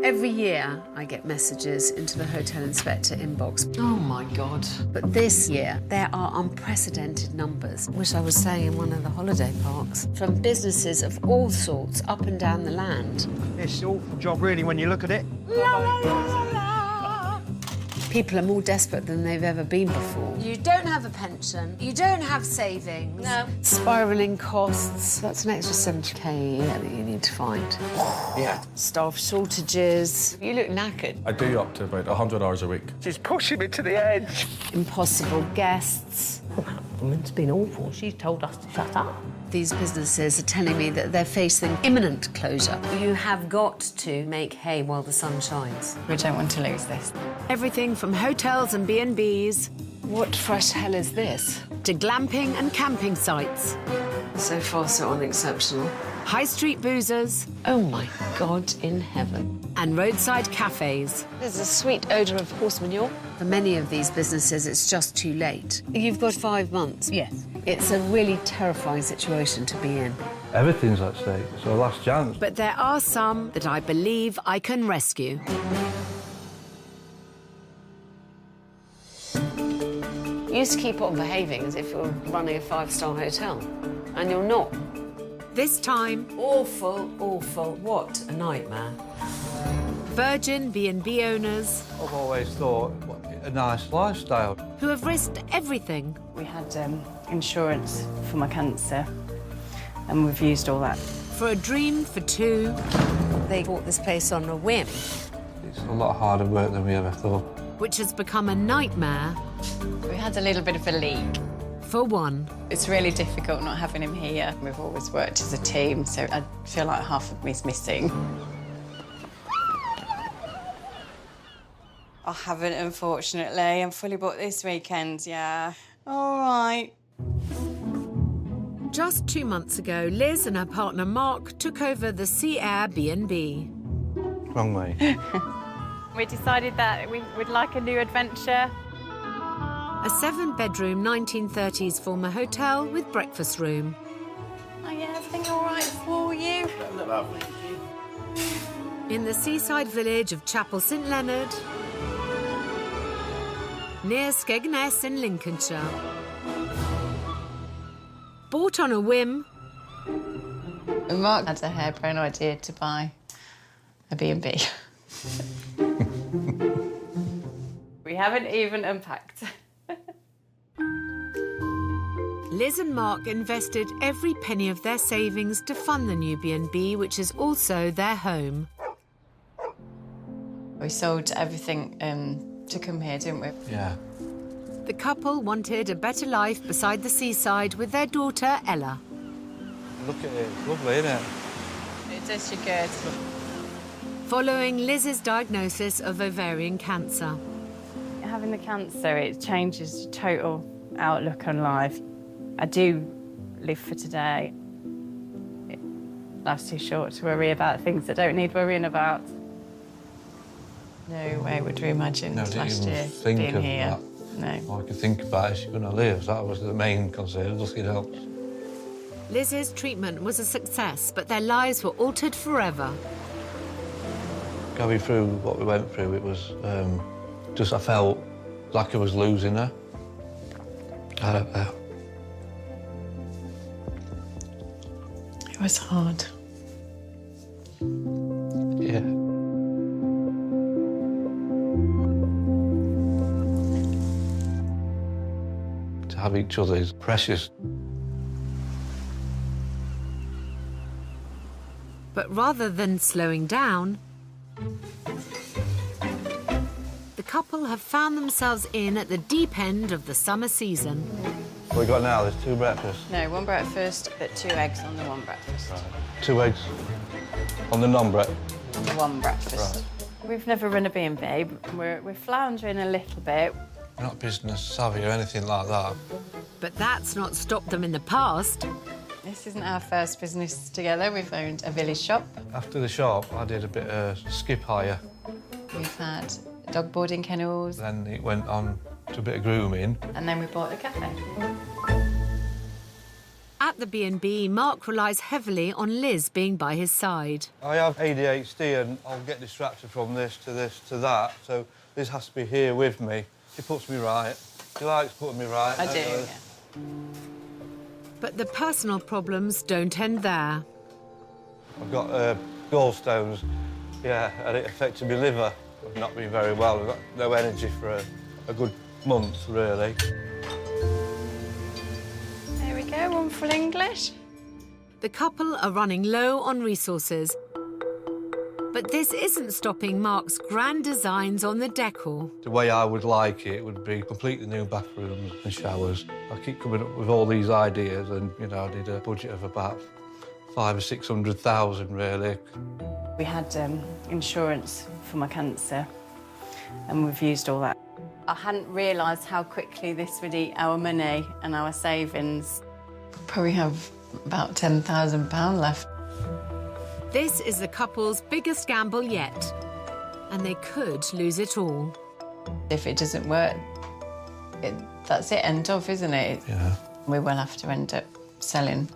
Every year, I get messages into the hotel inspector inbox. Oh, my God. But this year, there are unprecedented numbers. Wish I was staying in one of the holiday parks. From businesses of all sorts up and down the land. It's an awful job, really, when you look at it. People are more desperate than they've ever been before. You don't have a pension. You don't have savings. No. Spiralling costs. That's an extra 70k a year that you need to find. Yeah. Staff shortages. You look knackered. I do up to about 100 hours a week. She's pushing me to the edge. Impossible guests. Woman's been awful. She's told us to shut up. These businesses are telling me that they're facing imminent closure. You have got to make hay while the sun shines. We don't want to lose this. Everything from hotels and B&Bs What fresh hell is this? to glamping and camping sites, So far, so unexceptional. high street boozers Oh, my God in heaven. and roadside cafes. There's a sweet odour of horse manure. For many of these businesses, it's just too late. You've got 5 months. Yes. It's a really terrifying situation to be in. Everything's at stake. It's our last chance. But there are some that I believe I can rescue. You used to keep on behaving as if you were running a 5-star hotel. And you're not. This time, Awful, awful. What a nightmare. virgin B&B owners I've always thought, a nice lifestyle. who have risked everything We had insurance for my cancer, and we've used all that. for a dream for two. They bought this place on a whim. It's a lot harder work than we ever thought. Which has become a nightmare We had a little bit of a leak. for one. It's really difficult not having him here. We've always worked as a team, so I feel like half of me's missing. I haven't, unfortunately. I'm fully booked this weekend, yeah. All right. Just 2 months ago, Liz and her partner Mark took over the Sea Air B&B. Wrong way. We decided that we would like a new adventure. A 7-bedroom 1930s former hotel with breakfast room. Oh, yeah, everything all right for you? In the seaside village of Chapel St Leonard, near Skegness in Lincolnshire. Bought on a whim, And Mark had a harebrained idea to buy a B&B. We haven't even unpacked. Liz and Mark invested every penny of their savings to fund the new B&B, which is also their home. We sold everything to come here, didn't we? Yeah. The couple wanted a better life beside the seaside with their daughter, Ella. Look at it. It's lovely, isn't it? It does you good. Following Liz's diagnosis of ovarian cancer. Having the cancer, it changes your total outlook on life. I do live for today. Life's too short to worry about things that don't need worrying about. No way would we imagine No, didn't last even year think being of here. that. No. All I could think about is you're going to live. That was the main concern. Nothing else. Liz's treatment was a success, but their lives were altered forever. Going through what we went through, it was just I felt like I was losing her. I don't know. It was hard. Yeah. To have each other is precious. But rather than slowing down, the couple have found themselves in at the deep end of the summer season. What we got now, there's 2 breakfasts. No, 1 breakfast, but 2 eggs on the 1 breakfast. 2 eggs on the non-breakfast. On the 1 breakfast. Right. We've never run a B&B. We're floundering a little bit. We're not business savvy or anything like that. But that's not stopped them in the past. This isn't our first business together. We've owned a village shop. After the shop, I did a bit of skip hire. We've had dog boarding kennels. Then it went on to a bit of grooming. And then we bought a cafe. At At the B&B, Mark relies heavily on Liz being by his side. I have ADHD and I'll get distracted from this to that, so Liz has to be here with me. She puts me right. She likes putting me right. I do, yeah. But the personal problems don't end there. I've got gallstones, yeah, and it affected my liver. I've not been very well. I've got no energy for a good month, really. There we go, one full English. The couple are running low on resources. But this isn't stopping Mark's grand designs on the decor. The way I would like it would be completely new bathrooms and showers. I keep coming up with all these ideas and, you know, I need a budget of about 500,000 or 600,000, really. We had insurance for my cancer and we've used all that. I hadn't realised how quickly this would eat our money and our savings. Probably have about £10,000 left. This is the couple's biggest gamble yet, and they could lose it all. If it doesn't work, that's it, end of, isn't it? Yeah. We will have to end up selling.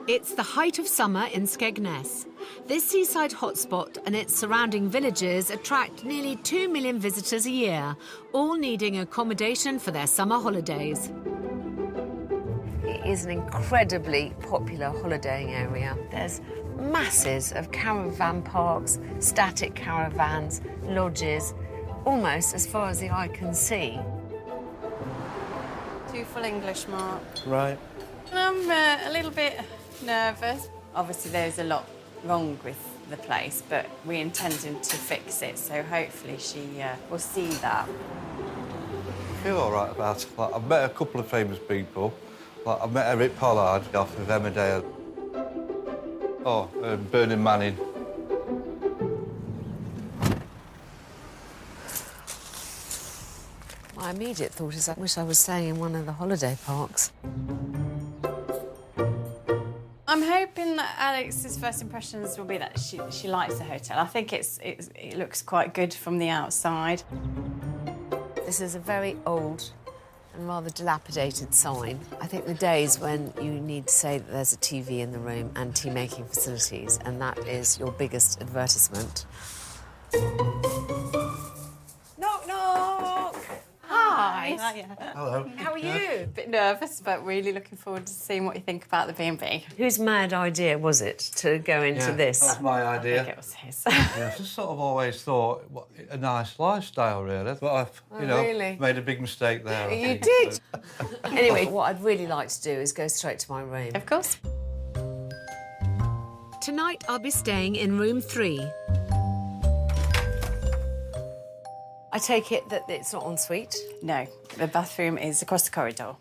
It's the height of summer in Skegness. This seaside hotspot and its surrounding villages attract nearly 2 million visitors a year, all needing accommodation for their summer holidays. It is an incredibly popular holidaying area. There's masses of caravan parks, static caravans, lodges, almost as far as the eye can see. 2 full English, Mark. Right. I'm a little bit nervous. Obviously, there's a lot wrong with the place, but we're intending to fix it, so hopefully she will see that. I feel all right about it. Like, I've met a couple of famous people. Like, I've met Eric Pollard off of Emmerdale. Oh, Bernard Manning. My immediate thought is I wish I was staying in one of the holiday parks. I'm hoping that Alex's first impressions will be that she likes the hotel. I think it looks quite good from the outside. This is a very old and rather dilapidated sign. I think the days when you need to say that there's a TV in the room and tea-making facilities, and that is your biggest advertisement. Knock, knock! Hi. Hello. How are you? A bit nervous, but really looking forward to seeing what you think about the B&B. Whose mad idea was it to go into this? That's my I idea. think it was his. Yeah, I just sort of always thought, what, a nice lifestyle, really. But I've, you know, really? made a big mistake there. I You think. did? Anyway, what I'd really like to do is go straight to my room. Of course. Tonight, I'll be staying in room 3. I take it that it's not en suite. No, the bathroom is across the corridor.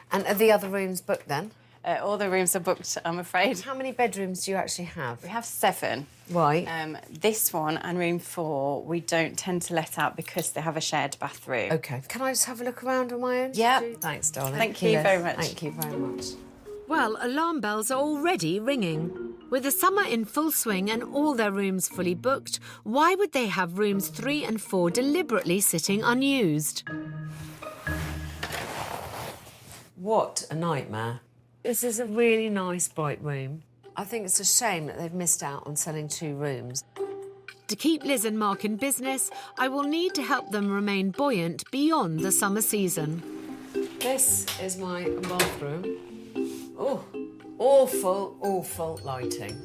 And are the other rooms booked then? All the rooms are booked, I'm afraid. How many bedrooms do you actually have? We have 7. Right. This one and room 4 we don't tend to let out because they have a shared bathroom. OK. Can I just have a look around on my own? Yeah. Thanks, darling. Thank you very much. Thank you very much. Well, alarm bells are already ringing. With the summer in full swing and all their rooms fully booked, why would they have rooms 3 and 4 deliberately sitting unused? What a nightmare. This is a really nice, bright room. I think it's a shame that they've missed out on selling 2 rooms. To keep Liz and Mark in business, I will need to help them remain buoyant beyond the summer season. This is my bathroom. Oh, awful, awful lighting.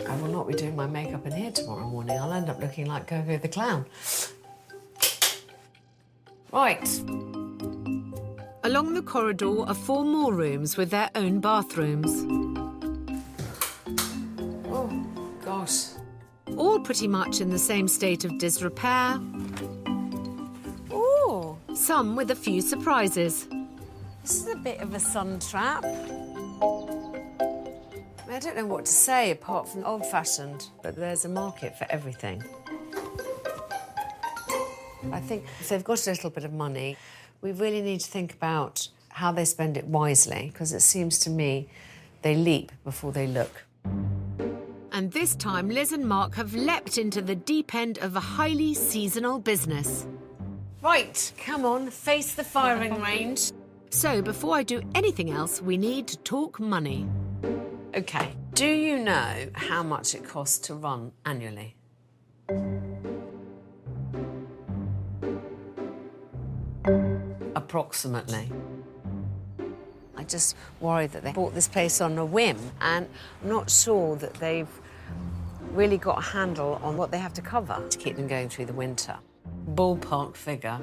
I will not be doing my makeup in here tomorrow morning. I'll end up looking like Go-Go the Clown. Right. Along the corridor are 4 more rooms with their own bathrooms. Oh, gosh. All pretty much in the same state of disrepair. Ooh, Some with a few surprises. this is a bit of a sun trap. I don't know what to say apart from old-fashioned, but there's a market for everything. I think if they've got a little bit of money, we really need to think about how they spend it wisely, because it seems to me they leap before they look. And this time, Liz and Mark have leapt into the deep end of a highly seasonal business. Right, come on, face the firing range. So before I do anything else, we need to talk money. OK, do you know how much it costs to run annually? Approximately. I just worry that they bought this place on a whim, and I'm not sure that they've really got a handle on what they have to cover to keep them going through the winter. Ballpark figure.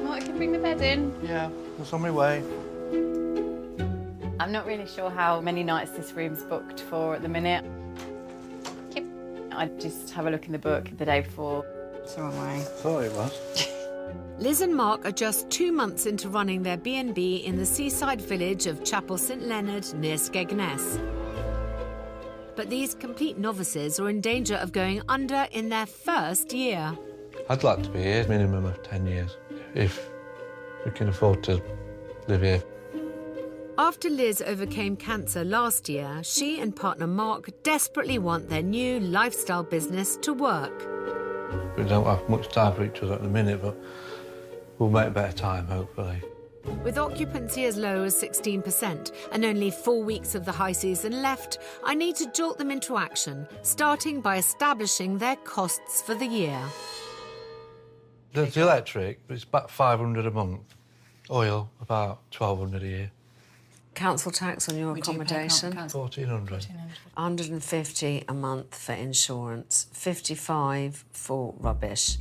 Mark, can you bring the bed in? Yeah, it's on my way. I'm not really sure how many nights this room's booked for at the minute. I just have a look in the book the day before. It's the wrong way. Thought it was. Liz and Mark are just 2 months into running their B&B in the seaside village of Chapel St Leonard near Skegness. But these complete novices are in danger of going under in their first year. I'd like to be here minimum of 10 years, if we can afford to live here. After Liz overcame cancer last year, she and partner Mark desperately want their new lifestyle business to work. We don't have much time for each other at the minute, but we'll make better time, hopefully. With occupancy as low as 16% and only 4 weeks of the high season left, I need to jolt them into action, starting by establishing their costs for the year. The electric, it's about 500 a month. Oil, about 1,200 a year. Council tax on your accommodation? 1,400. 150 a month for insurance, 55 for rubbish.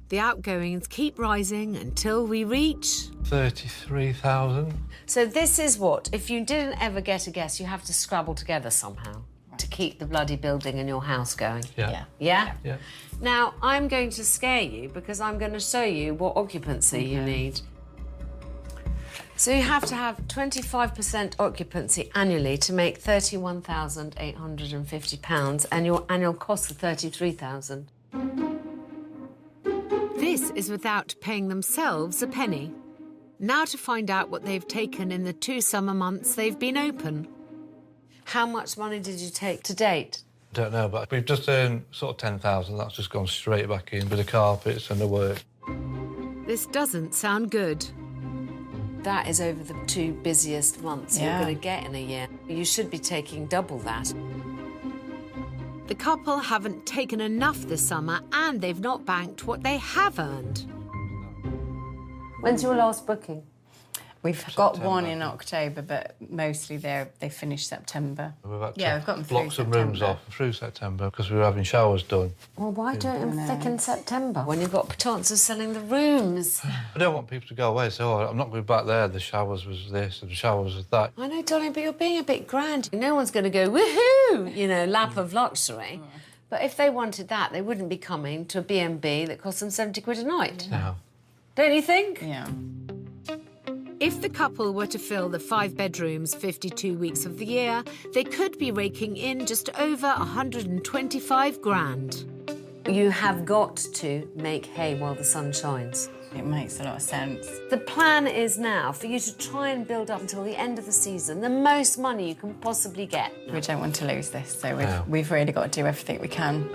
The outgoings keep rising until we reach... 33,000. So this is what, if you didn't ever get a guest, you have to scrabble together somehow to keep the bloody building in your house going. Yeah. Yeah? Yeah. Now, I'm going to scare you because I'm going to show you what occupancy you need. So you have to have 25% occupancy annually to make £31,850 and your annual cost of £33,000. This is without paying themselves a penny. Now to find out what they've taken in the 2 summer months they've been open. How much money did you take to date? Don't know, but we've just earned sort of 10,000. That's just gone straight back in with the carpets and the work. This doesn't sound good. That is over the 2 busiest months you're going to get in a year. You should be taking double that. The couple haven't taken enough this summer and they've not banked what they have earned. When's your last booking? We've got one in October, but mostly they finish September. We've had to we've got them through block some rooms September. off through September because we were having showers done. Well, why do it in thick September when you've got a chance of selling the rooms? I don't want people to go away, so I'm not going back there. The showers was this and the showers was that. I know, darling, but you're being a bit grand. No one's going to go, woohoo, you know, lap of luxury. But if they wanted that, they wouldn't be coming to a B&B that costs them 70 quid a night. No. Don't you think? Yeah. If the couple were to fill the 5 bedrooms 52 weeks of the year, they could be raking in just over 125 grand. You have got to make hay while the sun shines. It makes a lot of sense. The plan is now for you to try and build up until the end of the season the most money you can possibly get. We don't want to lose this, so No. we've really got to do everything we can.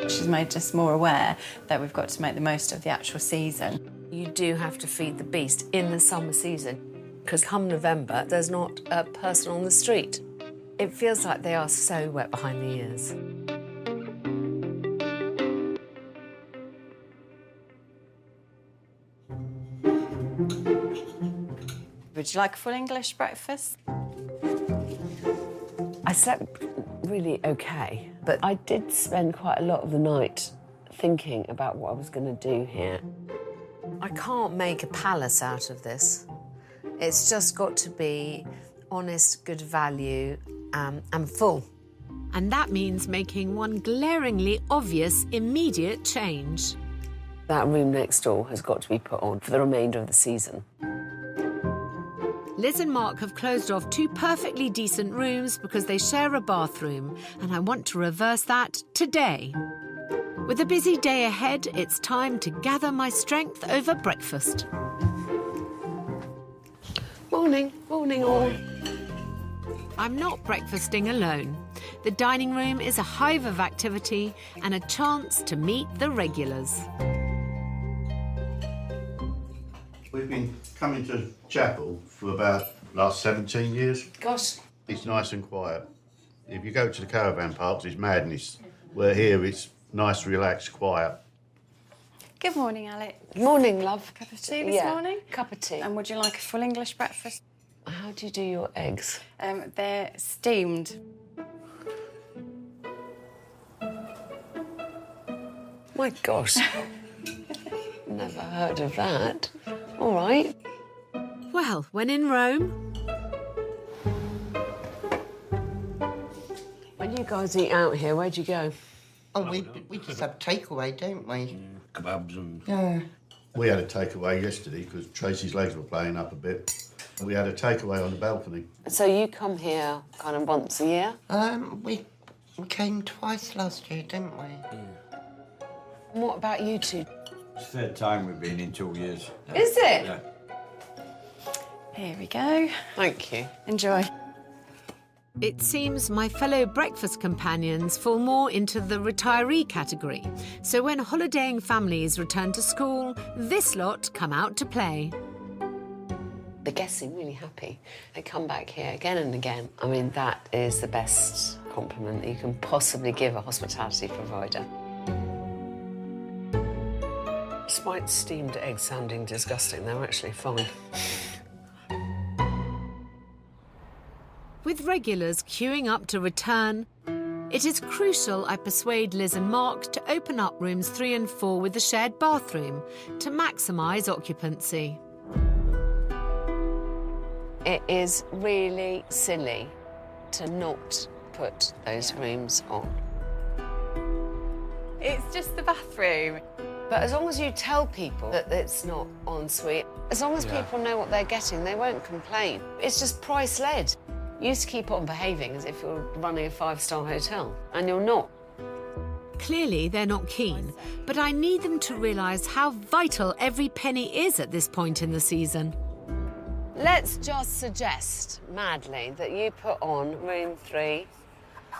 She's made us more aware that we've got to make the most of the actual season. You do have to feed the beast in the summer season because come November, there's not a person on the street. It feels like they are so wet behind the ears. Would you like a full English breakfast? I slept really okay, but I did spend quite a lot of the night thinking about what I was going to do here. I can't make a palace out of this. It's just got to be honest, good value, and full. And that means making one glaringly obvious immediate change. That room next door has got to be put on for the remainder of the season. Liz and Mark have closed off 2 perfectly decent rooms because they share a bathroom, and I want to reverse that today. With a busy day ahead, it's time to gather my strength over breakfast. Morning, morning all. I'm not breakfasting alone. The dining room is a hive of activity and a chance to meet the regulars. We've been coming to chapel for about last 17 years. Gosh. It's nice and quiet. If you go to the caravan parks, it's madness. Where here, it's nice, relaxed, quiet. Good morning, Alex. Morning, love. Cup of tea this morning? Cup of tea. And would you like a full English breakfast? How do you do your eggs? They're steamed. My gosh. Never heard of that. All right. Well, when in Rome, When you guys eat out here, where'd you go? Oh, we just have takeaway, don't we? Kebabs and... Yeah. We had a takeaway yesterday because Tracy's legs were playing up a bit. We had a takeaway on the balcony. So you come here kind of once a year? We came twice last year, didn't we? And what about you two? It's the third time we've been in 2 years. Is it? Yeah. Here we go. Thank you. Enjoy. it seems my fellow breakfast companions fall more into the retiree category. So when holidaying families return to school, this lot come out to play. The guests seem really happy. They come back here again and again. I mean, that is the best compliment that you can possibly give a hospitality provider. Despite steamed eggs sounding disgusting, they're actually fine. With regulars queuing up to return, it is crucial I persuade Liz and Mark to open up rooms 3 and 4 with a shared bathroom to maximise occupancy. It is really silly to not put those rooms on. It's just the bathroom. But as long as you tell people that it's not en suite, as long as people know what they're getting, they won't complain. It's just price-led. You used to keep on behaving as if you're running a 5-star hotel, and you're not. Clearly, they're not keen, but I need them to realise how vital every penny is at this point in the season. Let's just suggest, madly, that you put on room 3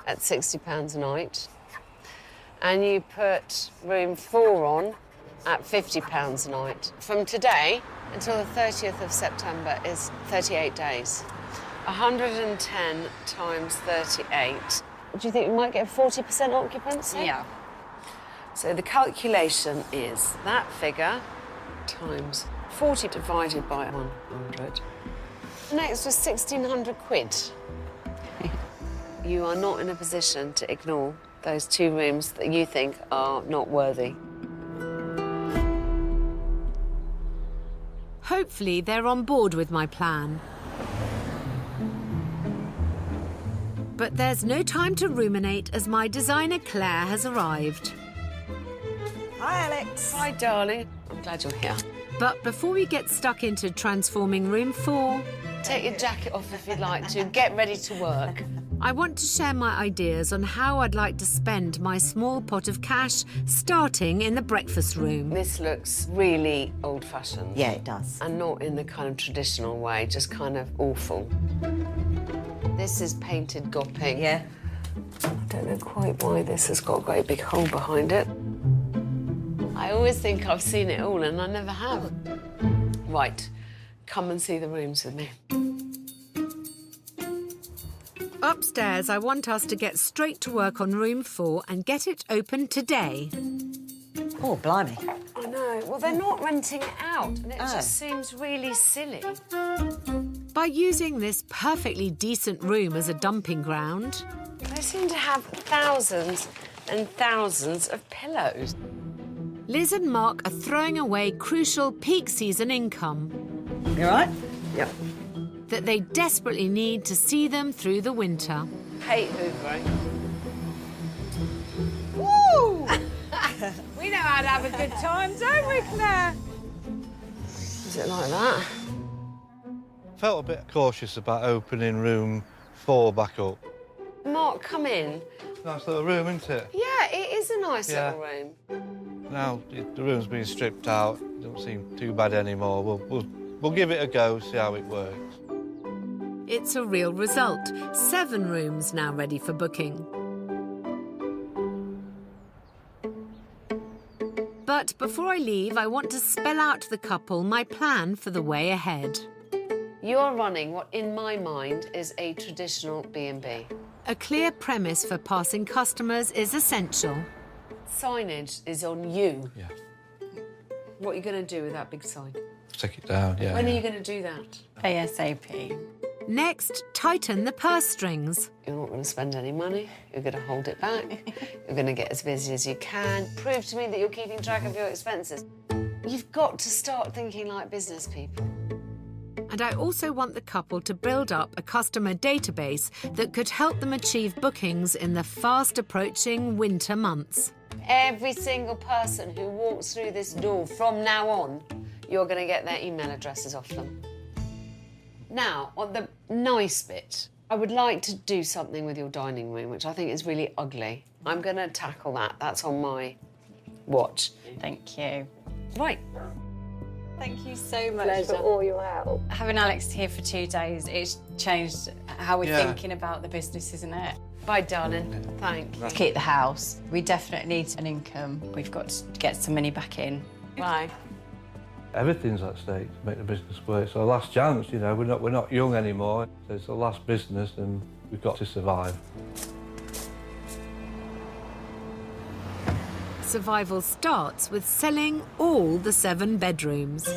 at £60 a night, and you put room 4 on at £50 a night. From today until the 30th of September is 38 days. 110 times 38. Do you think we might get 40% occupancy? Yeah. So the calculation is that figure times 40 divided by 100. An extra 1,600 quid. You are not in a position to ignore those 2 rooms that you think are not worthy. Hopefully, they're on board with my plan. But there's no time to ruminate as my designer Claire has arrived. Hi, Alex. Hi, darling. I'm glad you're here. But before we get stuck into transforming room 4, Take your jacket off if you'd like to. Get ready to work. I want to share my ideas on how I'd like to spend my small pot of cash, starting in the breakfast room. This looks really old-fashioned. Yeah, it does. And not in the kind of traditional way, just kind of awful. This is painted gopping. Yeah. I don't know quite why this has got a great big hole behind it. I always think I've seen it all, and I never have. Right, come and see the rooms with me. Upstairs, I want us to get straight to work on room 4 and get it open today. Oh, blimey. I know. Well, they're not renting it out, and it just seems really silly. By using this perfectly decent room as a dumping ground, They seem to have thousands and thousands of pillows. Liz and Mark are throwing away crucial peak season income You all right? Yep. that they desperately need to see them through the winter. Hate hoovering. Woo! We know how to have a good time, don't we, Claire? Is it like that? Felt a bit cautious about opening room 4 back up. Mark, come in. Nice little room, isn't it? Yeah, it is a nice Yeah. little room. Now the room's been stripped out. Don't seem too bad anymore. We'll give it a go, see how it works. It's a real result. 7 rooms now ready for booking. But before I leave, I want to spell out to the couple my plan for the way ahead. You're running what, in my mind, is a traditional B&B. A clear premise for passing customers is essential. Signage is on you. Yeah. What are you going to do with that big sign? Take it down, yeah. When are you going to do that? ASAP. Next, tighten the purse strings. You're not going to spend any money. You're going to hold it back. You're going to get as busy as you can. Prove to me that you're keeping track of your expenses. You've got to start thinking like business people. And I also want the couple to build up a customer database that could help them achieve bookings in the fast-approaching winter months. Every single person who walks through this door from now on, you're going to get their email addresses off them. Now, on the nice bit, I would like to do something with your dining room, which I think is really ugly. I'm going to tackle that. That's on my watch. Thank you. Right. Thank you so much Pleasure. for all your help. Having Alex here for 2 days, it's changed how we're thinking about the business, isn't it? Bye, darling. Thanks. To keep the house, we definitely need an income. We've got to get some money back in. Bye. Everything's at stake to make the business work. It's our last chance, you know. We're not young anymore. So it's the last business, and we've got to survive. Survival starts with selling all the 7 bedrooms.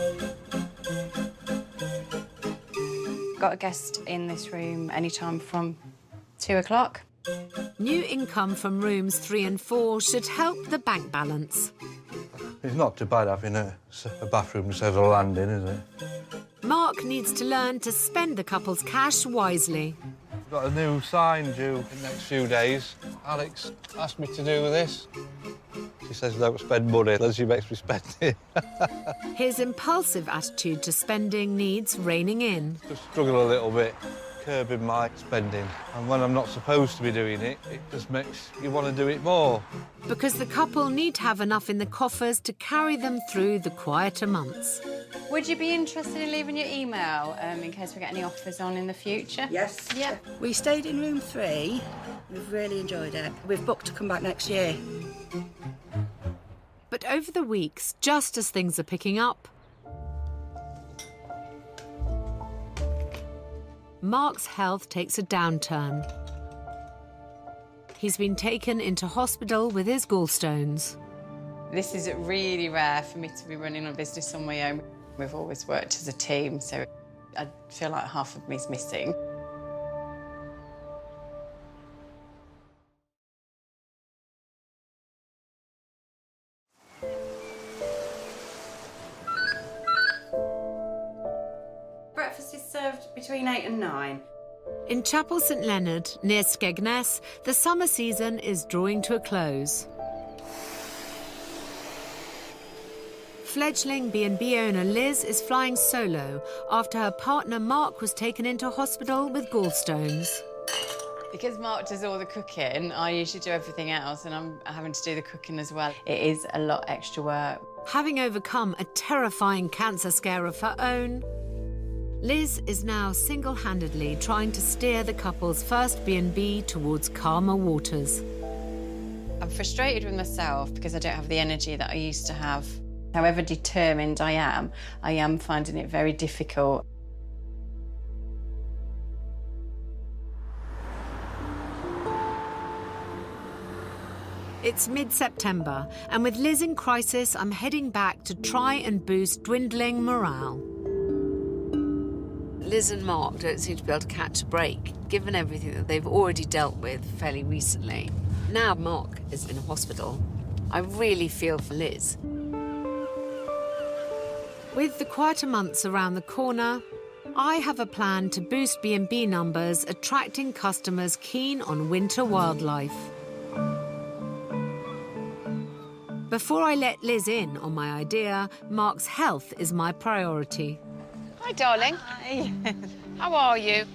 Got a guest in this room anytime from 2 o'clock. New income from rooms 3 and 4 should help the bank balance. It's not too bad having a bathroom instead of a landing, is it? Mark needs to learn to spend the couple's cash wisely. We've got a new sign due in the next few days. Alex asked me to do this. She says don't spend money unless she makes me spend it. His impulsive attitude to spending needs reining in. Just struggle a little bit, curbing my spending. And when I'm not supposed to be doing it, it just makes you want to do it more. Because the couple need to have enough in the coffers to carry them through the quieter months. Would you be interested in leaving your email in case we get any offers on in the future? Yes. Yeah. We stayed in room 3. We've really enjoyed it. We've booked to come back next year. But over the weeks, just as things are picking up, Mark's health takes a downturn. He's been taken into hospital with his gallstones. This is really rare for me to be running a business on my own. We've always worked as a team, so I feel like half of me's missing. Breakfast is served between 8 and 9. In Chapel St Leonard, near Skegness, the summer season is drawing to a close. Fledgling B&B owner Liz is flying solo after her partner Mark was taken into hospital with gallstones. Because Mark does all the cooking, I usually do everything else, and I'm having to do the cooking as well. It is a lot extra work. Having overcome a terrifying cancer scare of her own, Liz is now single-handedly trying to steer the couple's first B&B towards calmer waters. I'm frustrated with myself because I don't have the energy that I used to have. However determined I am finding it very difficult. It's mid-September, and with Liz in crisis, I'm heading back to try and boost dwindling morale. Liz and Mark don't seem to be able to catch a break, given everything that they've already dealt with fairly recently. Now Mark is in hospital. I really feel for Liz. With the quieter months around the corner, I have a plan to boost B&B numbers, attracting customers keen on winter wildlife. Before I let Liz in on my idea, Mark's health is my priority. Hi, darling. Hi. How are you?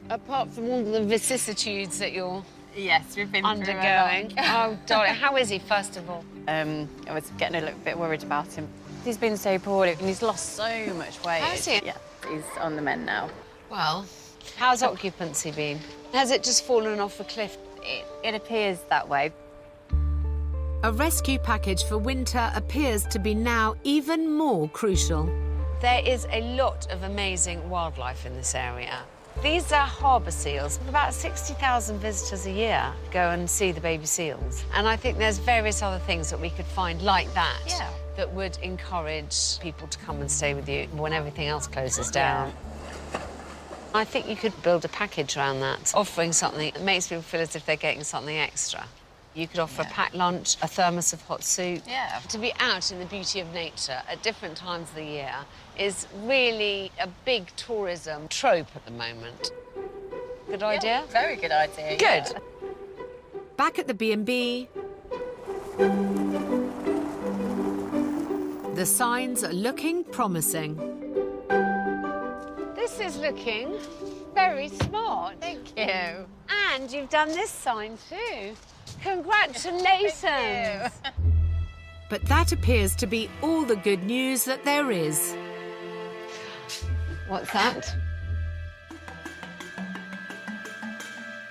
Apart from all the vicissitudes that you're Yes, we've been undergoing. Oh, darling, how is he, first of all? I was getting a little bit worried about him. He's been so poorly and he's lost so much weight. Has he? Yeah, he's on the mend now. Well, how's occupancy been? Has it just fallen off a cliff? It appears that way. A rescue package for winter appears to be now even more crucial. There is a lot of amazing wildlife in this area. These are harbour seals. About 60,000 visitors a year go and see the baby seals. And I think there's various other things that we could find like that that would encourage people to come and stay with you when everything else closes down. I think you could build a package around that, offering something that makes people feel as if they're getting something extra. You could offer a packed lunch, a thermos of hot soup. Yeah. To be out in the beauty of nature at different times of the year is really a big tourism trope at the moment. Good idea? Very good idea. Good. Yeah. Back at the B&B, the signs are looking promising. This is looking very smart. Thank you. And you've done this sign too. Congratulations. Thank you. But that appears to be all the good news that there is. What's that?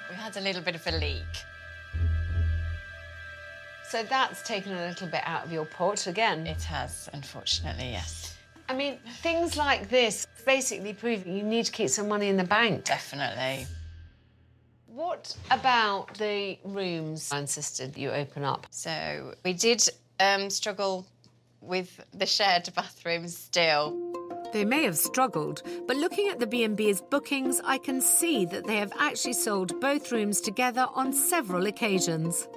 We had a little bit of a leak. So that's taken a little bit out of your pot again. It has, unfortunately, yes. I mean, things like this basically prove you need to keep some money in the bank. Definitely. What about the rooms I insisted you open up? So we did struggle with the shared bathrooms still. They may have struggled, but looking at the B&B's bookings, I can see that they have actually sold both rooms together on several occasions.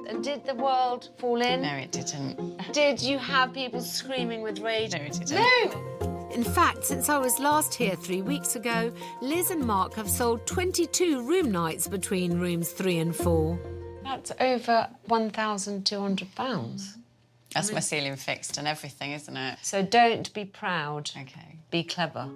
And did the world fall in? No, it didn't. Did you have people screaming with rage? No, it didn't. No! In fact, since I was last here 3 weeks ago, Liz and Mark have sold 22 room nights between rooms 3 and 4. That's over £1,200. That's my ceiling fixed and everything, isn't it? So don't be proud. Okay. Be clever.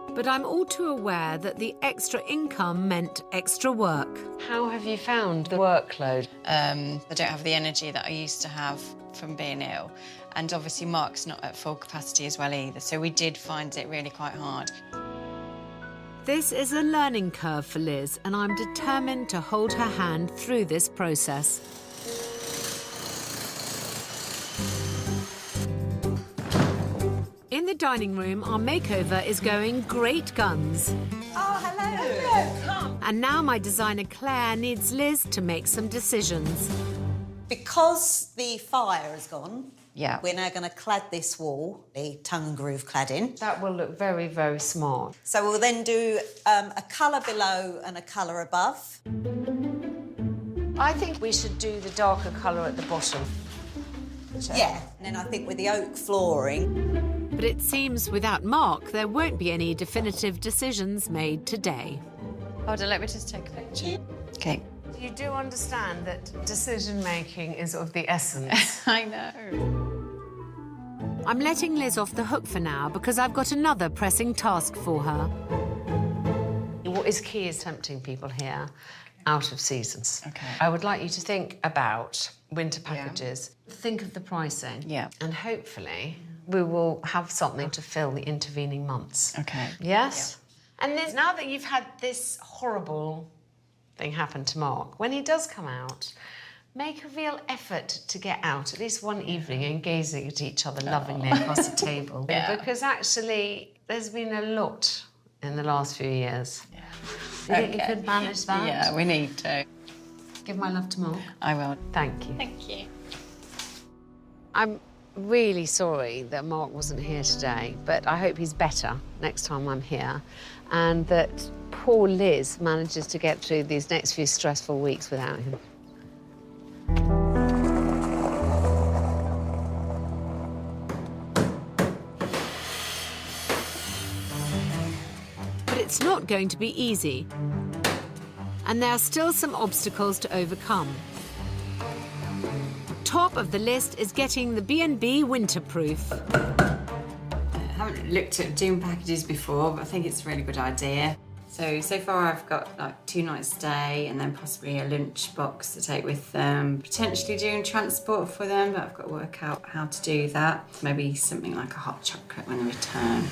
But I'm all too aware that the extra income meant extra work. How have you found the workload? I don't have the energy that I used to have from being ill. And obviously Mark's not at full capacity as well either, so we did find it really quite hard. This is a learning curve for Liz, and I'm determined to hold her hand through this process. In the dining room, our makeover is going great guns. Oh, hello. Come. And now my designer Claire needs Liz to make some decisions. Because the fire has gone, Yeah. we're now going to clad this wall, the tongue and groove cladding. That will look very, very smart. So we'll then do a colour below and a colour above. I think we should do the darker colour at the bottom. Yeah, and then I think with the oak flooring. But it seems without Mark, there won't be any definitive decisions made today. Hold on, let me just take a picture. Okay. You do understand that decision-making is of the essence. I know. I'm letting Liz off the hook for now because I've got another pressing task for her. What is key is tempting people here out of seasons. Okay. I would like you to think about winter packages. Think of the pricing. Yeah. And hopefully we will have something to fill the intervening months. Okay. Yes? Yeah. And then now that you've had this horrible thing happen to Mark, when he does come out, make a real effort to get out at least one evening and gazing at each other lovingly across the table. Yeah. Because actually there's been a lot in the last few years. Yeah. Do you think you could manage that? Yeah, we need to. Give my love to Mark. I will. Thank you. Thank you. I'm really sorry that Mark wasn't here today, but I hope he's better next time I'm here, and that poor Liz manages to get through these next few stressful weeks without him. But it's not going to be easy. And there are still some obstacles to overcome. Top of the list is getting the B&B winterproof. How haven't looked at doing packages before, but I think it's a really good idea. So far I've got like 2 nights stay and then possibly a lunch box to take with them. Potentially doing transport for them, but I've got to work out how to do that. Maybe something like a hot chocolate when they return.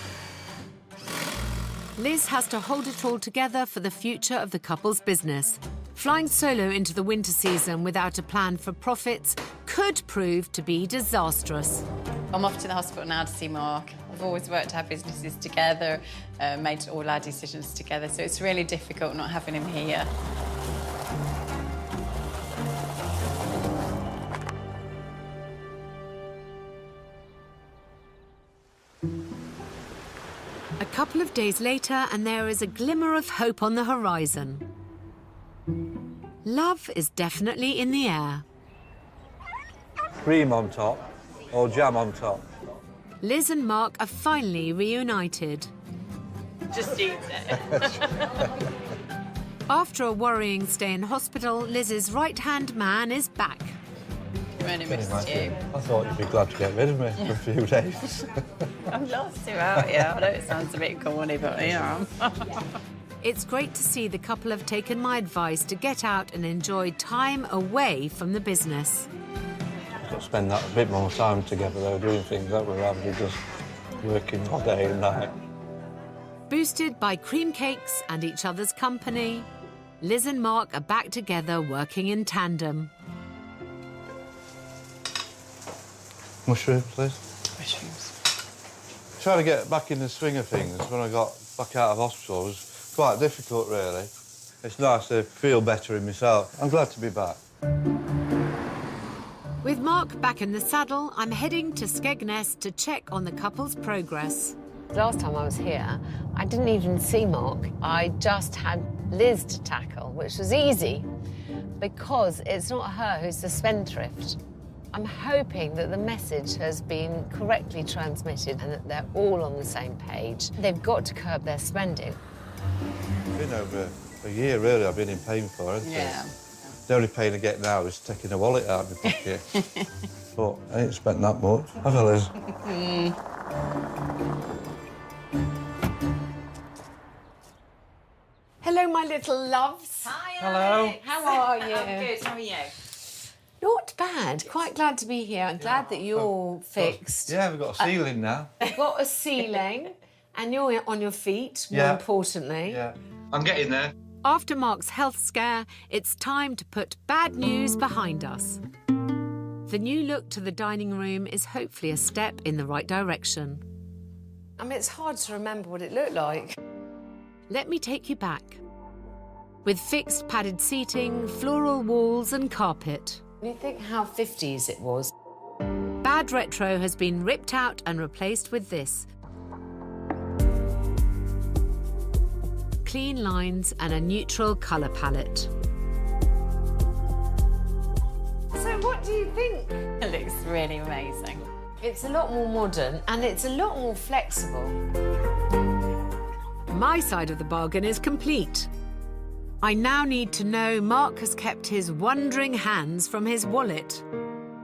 Liz has to hold it all together for the future of the couple's business. Flying solo into the winter season without a plan for profits could prove to be disastrous. I'm off to the hospital now to see Mark. We've always worked our businesses together, made all our decisions together, so it's really difficult not having him here. A couple of days later, and there is a glimmer of hope on the horizon. Love is definitely in the air. Cream on top or jam on top? Liz and Mark are finally reunited. Just eat it. After a worrying stay in hospital, Liz's right-hand man is back. Really missed you. I thought you'd be glad to get rid of me for a few days. I've lost you out here. I know it sounds a bit corny, but I am. It's great to see the couple have taken my advice to get out and enjoy time away from the business. Got to spend that a bit more time together, though, doing things that we're having to just working all day and night. Boosted by cream cakes and each other's company, Liz and Mark are back together working in tandem. Mushrooms, please. Mushrooms. Trying to get back in the swing of things when I got back out of hospital was quite difficult, really. It's nice to feel better in myself. I'm glad to be back. With Mark back in the saddle, I'm heading to Skegness to check on the couple's progress. Last time I was here, I didn't even see Mark. I just had Liz to tackle, which was easy because it's not her who's the spendthrift. I'm hoping that the message has been correctly transmitted and that they're all on the same page. They've got to curb their spending. It's been over a year, really, I've been in pain for, hasn't it? Yeah. The only pain I get now is taking a wallet out of my pocket. But I ain't spent that much, have I, Liz? Hello, my little loves. Hi, Hello. How are you? I'm good. How are you? Not bad. Quite glad to be here. I'm glad that you're fixed. Yeah, we've got a ceiling now. Got a ceiling, and you're on your feet, more Yeah. importantly. Yeah. I'm getting there. After Mark's health scare, it's time to put bad news behind us. The new look to the dining room is hopefully a step in the right direction. I mean, it's hard to remember what it looked like. Let me take you back. With fixed padded seating, floral walls and carpet. You think how 50s it was. Bad retro has been ripped out and replaced with this. Clean lines and a neutral colour palette. So what do you think? It looks really amazing. It's a lot more modern and it's a lot more flexible. My side of the bargain is complete. I now need to know Mark has kept his wandering hands from his wallet.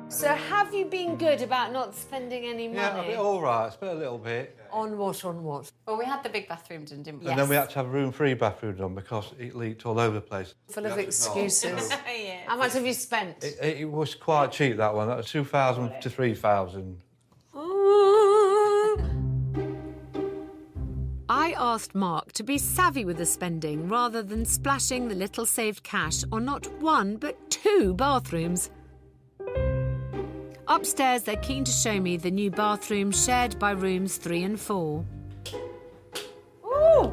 So have you been good about not spending any money? Yeah, a bit all right. Spent a little bit. On what, on what? Well, we had the big bathroom done, didn't we? And then we had to have a room-free bathroom done because it leaked all over the place. Full of excuses. Yeah. How much have you spent? It was quite cheap, that one. That was 2,000 to 3,000. I asked Mark to be savvy with the spending rather than splashing the little saved cash on not one but 2 bathrooms. Upstairs, they're keen to show me the new bathroom shared by rooms 3 and 4. Ooh!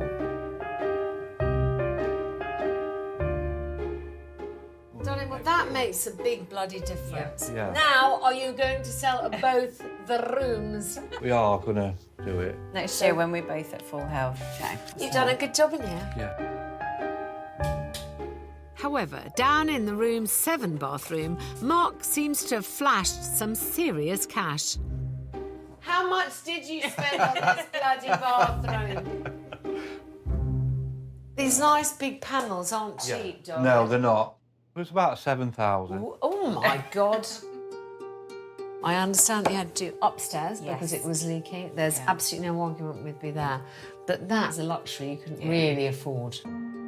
Darling, well, that makes a big bloody difference. Yeah. Now, are you going to sell both the rooms? We are going to do it. Next year when we're both at full health. Okay. You've done a good job in here. Yeah. However, down in the room's 7 bathroom, Mark seems to have flashed some serious cash. How much did you spend on this bloody bathroom? These nice big panels aren't cheap, darling. No, they're not. It was about 7,000. Oh, my God. I understand they had to do upstairs because Yes. it was leaking. There's absolutely no argument with me there. But that's a luxury you couldn't really afford.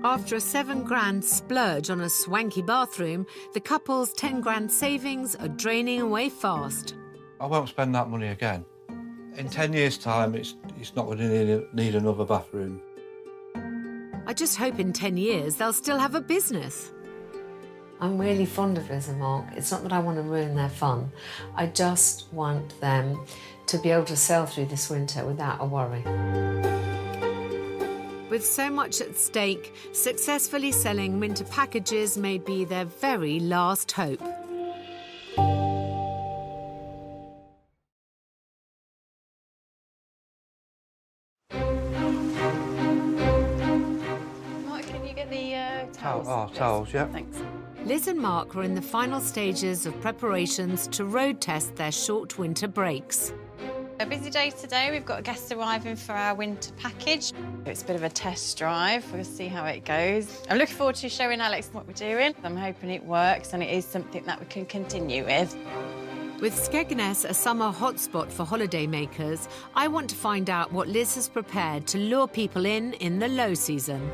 After a £7,000 splurge on a swanky bathroom, the couple's £10,000 savings are draining away fast. I won't spend that money again. In 10 years' time, it's not going to need another bathroom. I just hope in 10 years they'll still have a business. I'm really fond of Liz and Mark. It's not that I want to ruin their fun. I just want them to be able to sail through this winter without a worry. With so much at stake, successfully selling winter packages may be their very last hope. Mark, can you get the towels? Towels, yeah. Thanks. Liz and Mark were in the final stages of preparations to road test their short winter breaks. A busy day today. We've got guests arriving for our winter package. It's a bit of a test drive. We'll see how it goes. I'm looking forward to showing Alex what we're doing. I'm hoping it works and it is something that we can continue with. With Skegness a summer hotspot for holidaymakers, I want to find out what Liz has prepared to lure people in the low season.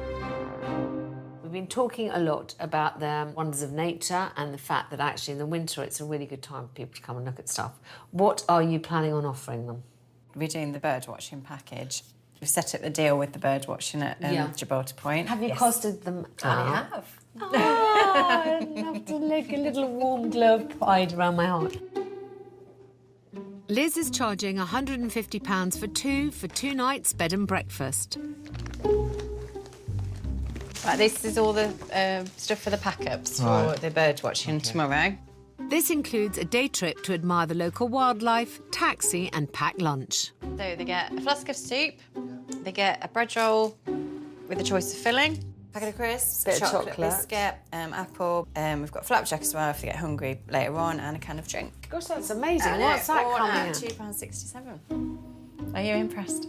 We've been talking a lot about the wonders of nature and the fact that actually in the winter it's a really good time for people to come and look at stuff. What are you planning on offering them? We're doing the bird watching package. We've set up the deal with the bird watching at Gibraltar Point. Have you Yes. costed them I out? have. Oh, I'd love to lick a little warm glove of pride around my heart. Liz is charging £150 for two nights bed and breakfast. Right, this is all the stuff for the pack-ups for the bird watching tomorrow. This includes a day trip to admire the local wildlife, taxi and packed lunch. So they get a flask of soup, they get a bread roll with a choice of filling, packet of crisps, Bit of chocolate chocolate. biscuit, apple. We've got flapjack as well if they get hungry later on, and a can of drink. Gosh, that's amazing. I know, What's that all coming at at? £2.67. Are you impressed?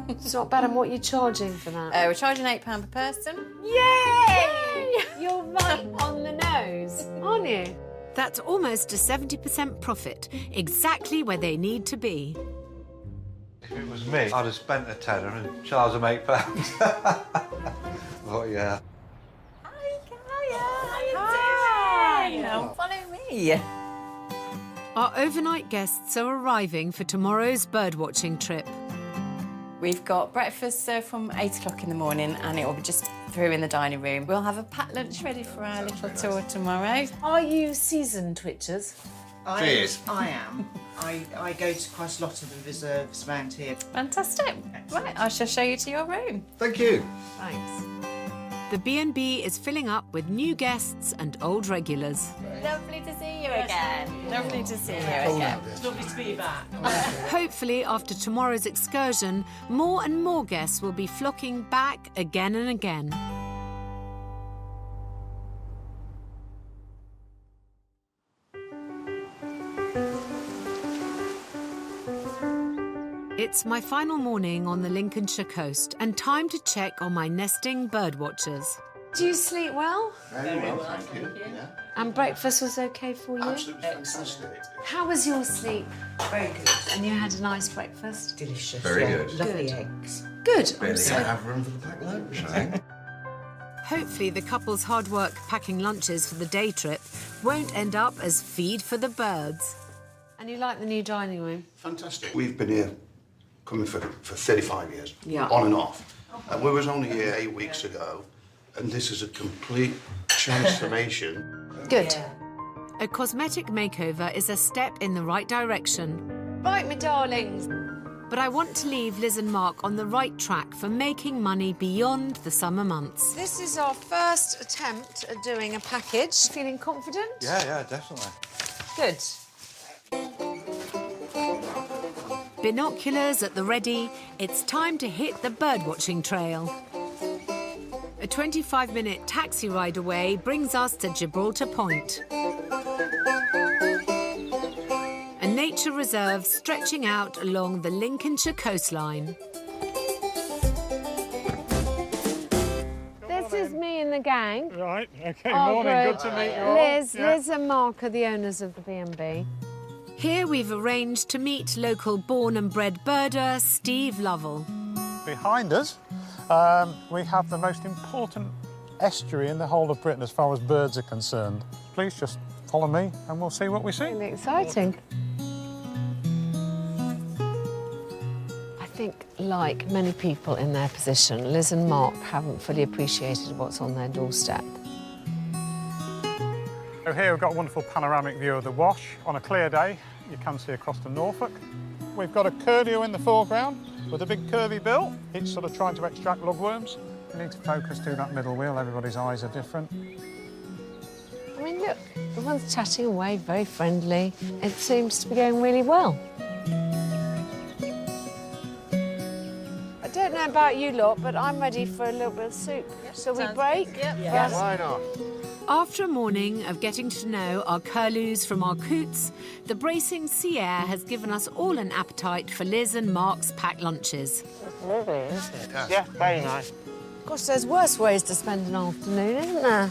It's not bad. And what are you charging for that? We're charging £8 per person. Yay! You're right on the nose, aren't you? That's almost a 70% profit, exactly where they need to be. If it was me, I'd have spent a tenner and charged them £8. But yeah. Hi, follow me. Our overnight guests are arriving for tomorrow's birdwatching trip. We've got breakfast served from 8 o'clock in the morning and it will be just through in the dining room. We'll have a packed lunch ready for our little tour tomorrow. Are you seasoned twitchers? I am. I go to quite a lot of the reserves around here. Fantastic. Right, I shall show you to your room. Thank you. Thanks. The B&B is filling up with new guests and old regulars. Lovely to see you again. Lovely to see you again. It's lovely to be back. Hopefully, after tomorrow's excursion, more and more guests will be flocking back again and again. It's my final morning on the Lincolnshire coast and time to check on my nesting birdwatchers. Do you sleep well? Very well, thank you. Yeah. And breakfast was okay for you? Absolutely fantastic. How was your sleep? Very good. And you had a nice breakfast? Delicious. Very yeah. good. Lovely eggs. Good. Barely have room for the packed lunch, I think. Hopefully, the couple's hard work packing lunches for the day trip won't end up as feed for the birds. And you like the new dining room? Fantastic. We've been here coming for 35 years, Yeah. on and off. And we was only here 8 weeks ago, and this is a complete transformation. Good. A cosmetic makeover is a step in the right direction. Right, my darlings. But I want to leave Liz and Mark on the right track for making money beyond the summer months. This is our first attempt at doing a package. Feeling confident? Yeah, definitely. Good. Binoculars at the ready, it's time to hit the birdwatching trail. A 25-minute taxi ride away brings us to Gibraltar Point. A nature reserve stretching out along the Lincolnshire coastline. This is me and the gang. Right, OK, Oh, morning, great. good to meet you all. Liz, Yeah. Liz and Mark are the owners of the B&B. Here we've arranged to meet local born and bred birder Steve Lovell. Behind us, we have the most important estuary in the whole of Britain as far as birds are concerned. Please just follow me and we'll see what we see. Really exciting. I think, like many people in their position, Liz and Mark haven't fully appreciated what's on their doorstep. So here we've got a wonderful panoramic view of the Wash. On a clear day, you can see across to Norfolk. We've got a curlew in the foreground with a big curvy bill. It's sort of trying to extract lugworms. You need to focus to that middle wheel. Everybody's eyes are different. I mean, look, everyone's chatting away, very friendly. It seems to be going really well. I don't know about you lot, but I'm ready for a little bit of soup. Shall we break? Yep. Yes. Why not? After a morning of getting to know our curlews from our coots, the bracing sea air has given us all an appetite for Liz and Mark's packed lunches. Lovely, isn't it? Yeah. Very nice. Gosh, there's worse ways to spend an afternoon, isn't there?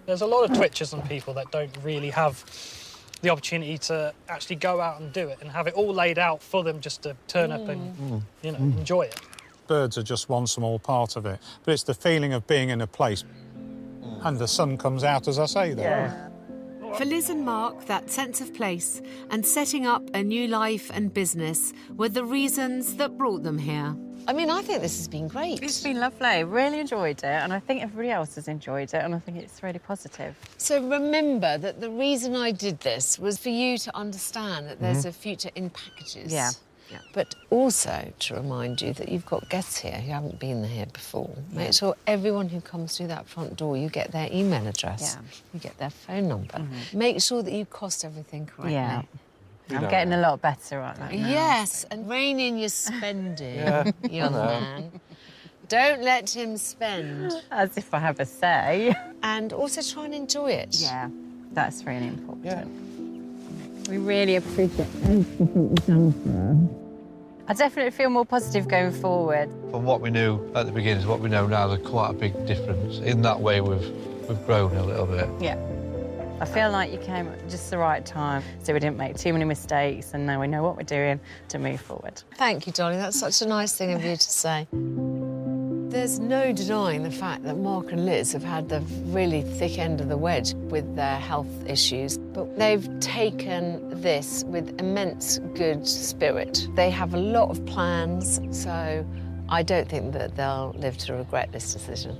There's a lot of twitchers and people that don't really have the opportunity to actually go out and do it and have it all laid out for them just to turn up and, you know, enjoy it. Birds are just one small part of it, but it's the feeling of being in a place. And the sun comes out, as I say, there. Yeah. For Liz and Mark, that sense of place and setting up a new life and business were the reasons that brought them here. I mean, I think this has been great. It's been lovely. Really enjoyed it, and I think everybody else has enjoyed it, and I think it's really positive. So remember that the reason I did this was for you to understand that there's a future in packages. Yeah. But also to remind you that you've got guests here who haven't been here before. Make sure everyone who comes through that front door, you get their email address, you get their phone number. Make sure that you cost everything correctly. Yeah. I'm getting a lot better at that now. Yes, and rein in your spending, young man. Don't let him spend. As if I have a say. And also try and enjoy it. Yeah, that's really important. Yeah. We really appreciate everything you've done for us. I definitely feel more positive going forward. From what we knew at the beginning to what we know now, there's quite a big difference. In that way, we've grown a little bit. Yeah. I feel like you came at just the right time, so we didn't make too many mistakes, and now we know what we're doing to move forward. Thank you, Dolly. That's such a nice thing of you to say. There's no denying the fact that Mark and Liz have had the really thick end of the wedge with their health issues, but they've taken this with immense good spirit. They have a lot of plans, so I don't think that they'll live to regret this decision.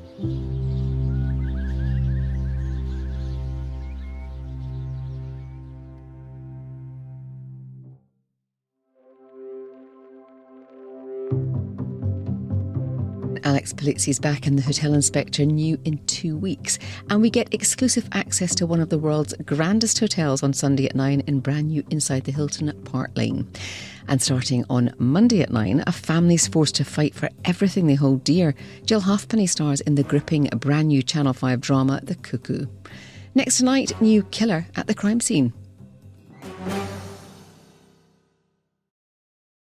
Alex Polizzi's back in the Hotel Inspector new in 2 weeks, and we get exclusive access to one of the world's grandest hotels on Sunday at 9 in brand new inside the Hilton at Park Lane. And starting on Monday at 9, a family's forced to fight for everything they hold dear. Jill Halfpenny stars in the gripping brand new Channel 5 drama The Cuckoo. Next tonight, new killer at the crime scene.